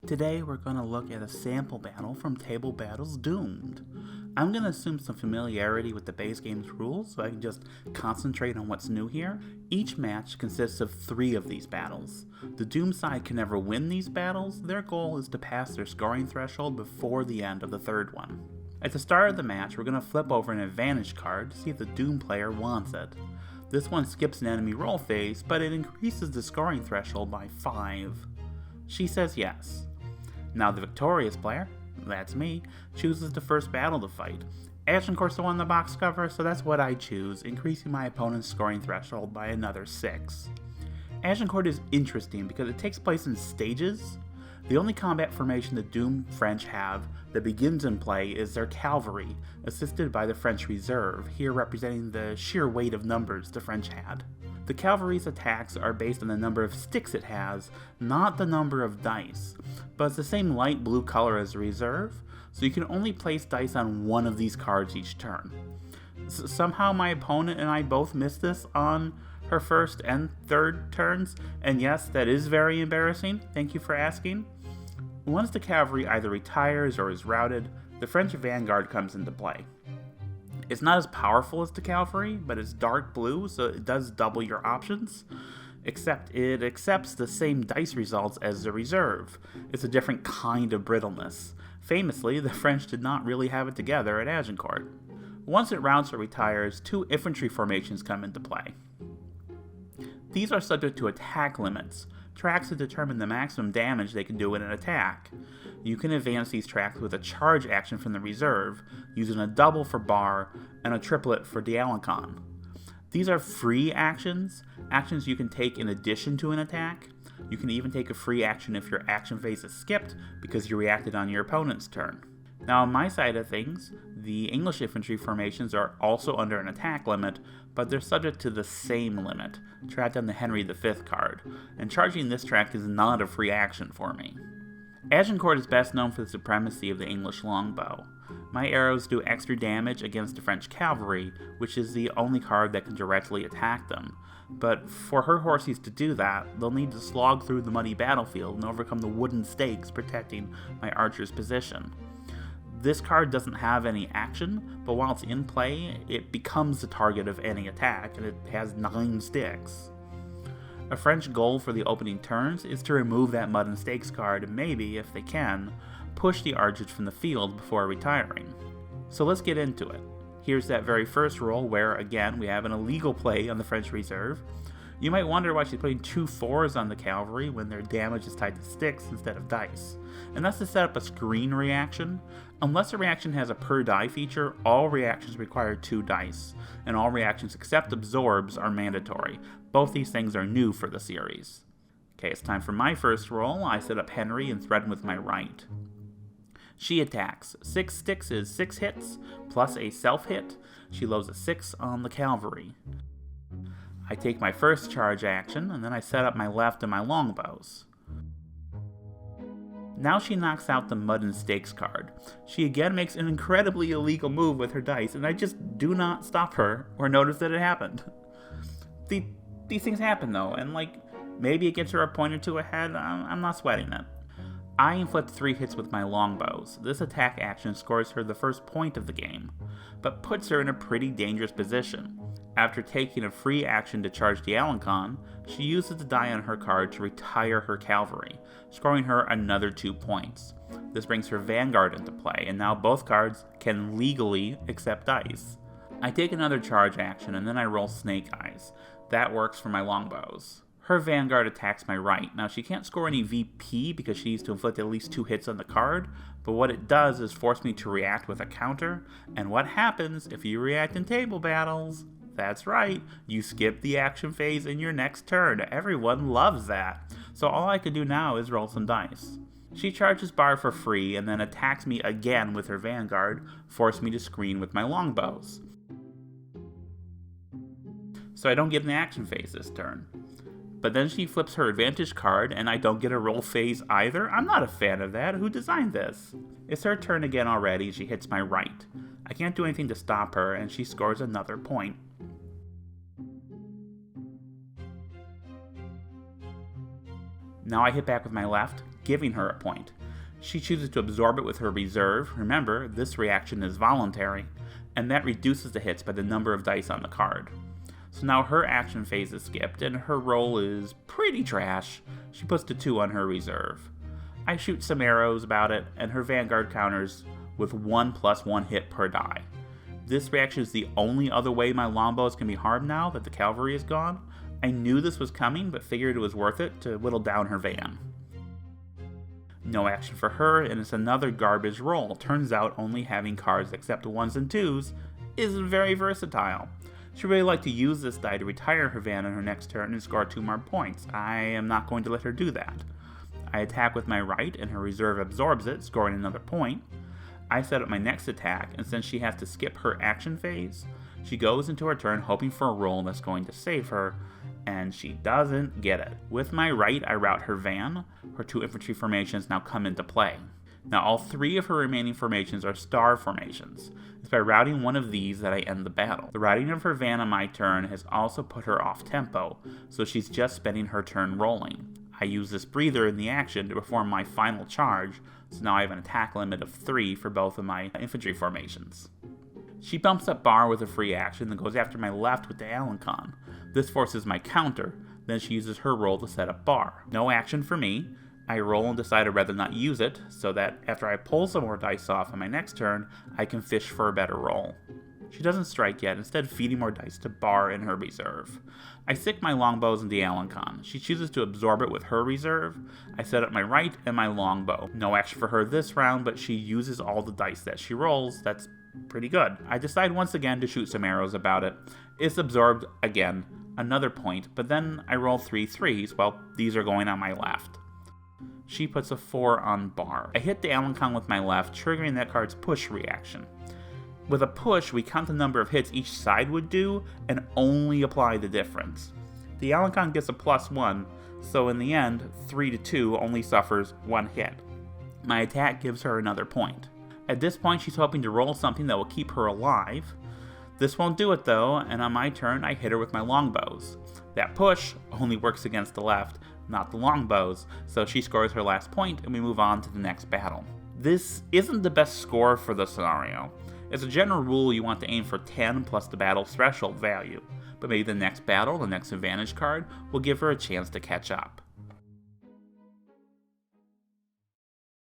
Today we're going to look at a sample battle from Table Battles Doomed. I'm going to assume some familiarity with the base game's rules so I can just concentrate on what's new here. Each match consists of 3 of these battles. The Doomed side can never win these battles. Their goal is to pass their scoring threshold before the end of the 3rd one. At the start of the match, we're going to flip over an advantage card to see if the Doomed player wants it. This one skips an enemy roll phase, but it increases the scoring threshold by 5. She says yes. Now the victorious player, that's me, chooses the first battle to fight. Agincourt's the one in the box cover, so that's what I choose, increasing my opponent's scoring threshold by another 6. Agincourt is interesting because it takes place in stages. The only combat formation the Doomed French have that begins in play is their cavalry, assisted by the French reserve, here representing the sheer weight of numbers the French had. The cavalry's attacks are based on the number of sticks it has, not the number of dice, but it's the same light blue color as the reserve, so you can only place dice on one of these cards each turn. Somehow my opponent and I both missed this on her first and third turns, and yes, that is very embarrassing, thank you for asking. Once the cavalry either retires or is routed, the French vanguard comes into play. It's not as powerful as the cavalry, but it's dark blue, so it does double your options, except it accepts the same dice results as the reserve. It's a different kind of brittleness. Famously, the French did not really have it together at Agincourt. Once it routs or retires, 2 infantry formations come into play. These are subject to attack limits, tracks that determine the maximum damage they can do in an attack. You can advance these tracks with a charge action from the reserve, using a double for bar and a triplet for Agincourt. These are free actions you can take in addition to an attack. You can even take a free action if your action phase is skipped because you reacted on your opponent's turn. Now on my side of things, the English infantry formations are also under an attack limit, but they're subject to the same limit, tracked on the Henry V card, and charging this track is not a free action for me. Agincourt is best known for the supremacy of the English longbow. My arrows do extra damage against the French cavalry, which is the only card that can directly attack them. But for her horses to do that, they'll need to slog through the muddy battlefield and overcome the wooden stakes protecting my archer's position. This card doesn't have any action, but while it's in play, it becomes the target of any attack, and it has 9 sticks. A French goal for the opening turns is to remove that mud and stakes card and maybe, if they can, push the archers from the field before retiring. So let's get into it. Here's that very first roll where, again, we have an illegal play on the French reserve. You might wonder why she's putting 2 4s on the cavalry when their damage is tied to sticks instead of dice. And that's to set up a screen reaction. Unless a reaction has a per die feature, all reactions require 2 dice, and all reactions except absorbs are mandatory. Both these things are new for the series. Okay, it's time for my first roll. I set up Henry and threaten with my right. She attacks. 6 sticks is 6 hits, plus a self-hit. She loads a 6 on the cavalry. I take my first charge action, and then I set up my left and my longbows. Now she knocks out the mud and stakes card. She again makes an incredibly illegal move with her dice, and I just do not stop her or notice that it happened. These things happen though, and maybe it gets her a point or 2 ahead, I'm not sweating it. I inflict 3 hits with my longbows. This attack action scores her the first point of the game, but puts her in a pretty dangerous position. After taking a free action to charge the Agincourt, she uses the die on her card to retire her cavalry, scoring her another 2 points. This brings her vanguard into play, and now both cards can legally accept dice. I take another charge action, and then I roll Snake Eyes. That works for my longbows. Her vanguard attacks my right. Now she can't score any VP because she needs to inflict at least 2 hits on the card, but what it does is force me to react with a counter, and what happens if you react in table battles? That's right, you skip the action phase in your next turn. Everyone loves that. So all I can do now is roll some dice. She charges bar for free and then attacks me again with her vanguard, forcing me to screen with my longbows. So I don't get an action phase this turn. But then she flips her advantage card and I don't get a roll phase either. I'm not a fan of that. Who designed this? It's her turn again already and she hits my right. I can't do anything to stop her and she scores another point. Now I hit back with my left, giving her a point. She chooses to absorb it with her reserve. Remember, this reaction is voluntary, and that reduces the hits by the number of dice on the card. So now her action phase is skipped, and her roll is pretty trash. She puts the 2 on her reserve. I shoot some arrows about it, and her Vanguard counters with 1+1 hit per die. This reaction is the only other way my longbows can be harmed now that the cavalry is gone. I knew this was coming, but figured it was worth it to whittle down her van. No action for her, and it's another garbage roll. Turns out only having cards except 1s and 2s is very versatile. She really liked to use this die to retire her van on her next turn and score 2 more points. I am not going to let her do that. I attack with my right, and her reserve absorbs it, scoring another point. I set up my next attack, and since she has to skip her action phase, she goes into her turn hoping for a roll that's going to save her, and she doesn't get it. With my right, I rout her van. Her 2 infantry formations now come into play. Now all 3 of her remaining formations are star formations. It's by routing one of these that I end the battle. The routing of her van on my turn has also put her off tempo, so she's just spending her turn rolling. I use this breather in the action to perform my final charge, so now I have an attack limit of 3 for both of my infantry formations. She bumps up bar with a free action, then goes after my left with the Agincourt. This forces my counter, then she uses her roll to set up bar. No action for me. I roll and decide I'd rather not use it, so that after I pull some more dice off on my next turn, I can fish for a better roll. She doesn't strike yet, instead feeding more dice to bar in her reserve. I stick my longbows in the Agincourt. She chooses to absorb it with her reserve. I set up my right and my longbow. No action for her this round, but she uses all the dice that she rolls. That's pretty good. I decide once again to shoot some arrows about it. It's absorbed again, another point, but then I roll 3 3s. Well, these are going on my left. She puts a 4 on bar. I hit the Agincourt with my left, triggering that card's push reaction. With a push, we count the number of hits each side would do, and only apply the difference. The Agincourt gets a +1, so in the end, 3 to 2 only suffers 1 hit. My attack gives her another point. At this point, she's hoping to roll something that will keep her alive. This won't do it though, and on my turn, I hit her with my longbows. That push only works against the left, not the longbows, so she scores her last point, and we move on to the next battle. This isn't the best score for the scenario. As a general rule, you want to aim for 10 plus the battle's threshold value, but maybe the next battle, the next advantage card, will give her a chance to catch up.